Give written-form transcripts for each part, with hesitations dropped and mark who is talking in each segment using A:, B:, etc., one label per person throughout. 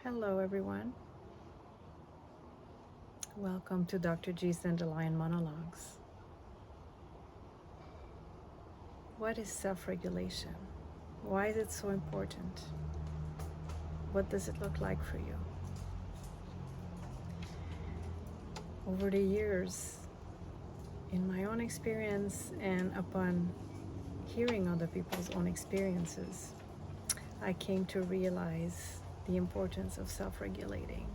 A: Hello, everyone. Welcome to Dr. G's Dandelion Monologues. What is self-regulation? Why is it so important? What does it look like for you? Over the years, in my own experience and upon hearing other people's own experiences, I came to realize the importance of self-regulating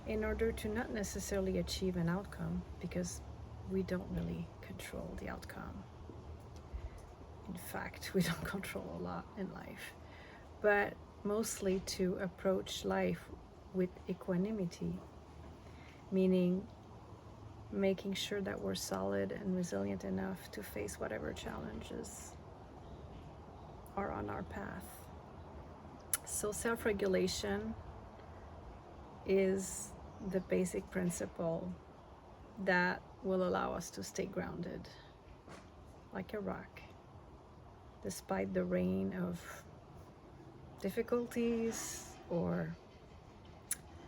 A: in order to not necessarily achieve an outcome, because we don't really control the outcome. In fact, we don't control a lot in life, but mostly to approach life with equanimity, meaning making sure that we're solid and resilient enough to face whatever challenges are on our path. So self-regulation is the basic principle that will allow us to stay grounded like a rock, despite the rain of difficulties or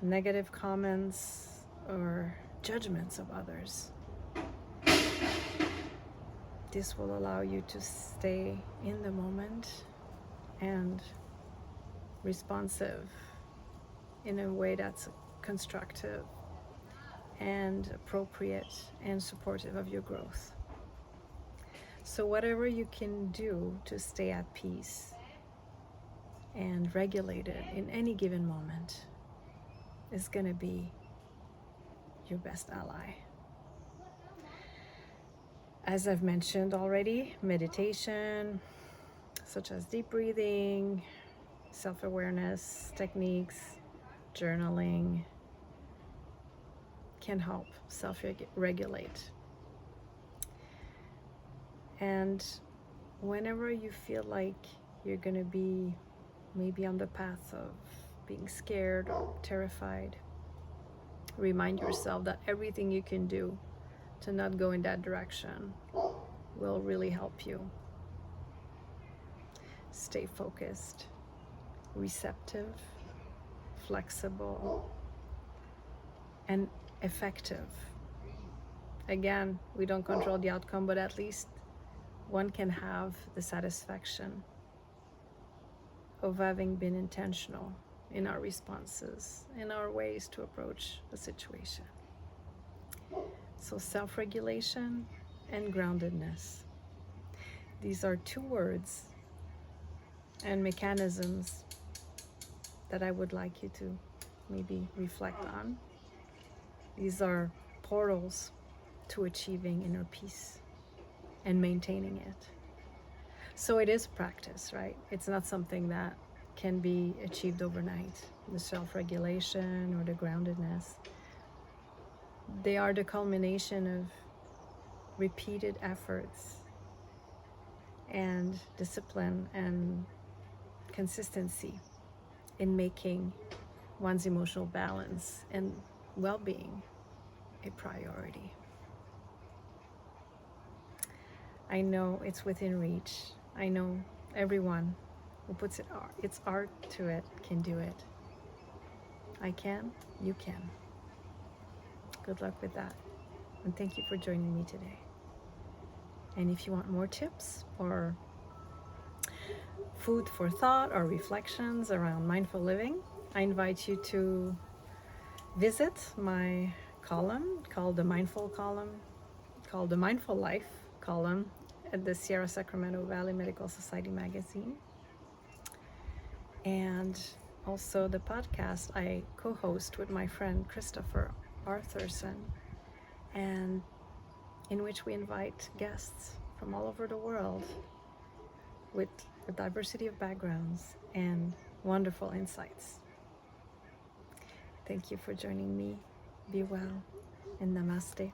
A: negative comments or judgments of others. This will allow you to stay in the moment and responsive in a way that's constructive and appropriate and supportive of your growth. So whatever you can do to stay at peace and regulated in any given moment is going to be your best ally. As I've mentioned already, meditation, such as deep breathing, self-awareness techniques, journaling, can help self-regulate. And whenever you feel like you're going to be maybe on the path of being scared or terrified, remind yourself that everything you can do to not go in that direction will really help you. Stay focused, receptive, flexible, and effective. Again, we don't control the outcome, but at least one can have the satisfaction of having been intentional in our responses, in our ways to approach a situation. So self-regulation and groundedness. These are two words and mechanisms that I would like you to maybe reflect on. These are portals to achieving inner peace and maintaining it. So it is practice, right? It's not something that can be achieved overnight. The self-regulation or the groundedness, they are the culmination of repeated efforts and discipline and consistency in making one's emotional balance and well-being a priority. I know it's within reach. I know everyone who puts its art to it can do it. I can, you can. Good luck with that. And thank you for joining me today. And if you want more tips or food for thought or reflections around mindful living, I invite you to visit my column called the Mindful Life column at the Sierra Sacramento Valley Medical Society magazine. And also the podcast I co-host with my friend Christopher Arthurson, and in which we invite guests from all over the world with a diversity of backgrounds and wonderful insights. Thank you for joining me. Be well and namaste.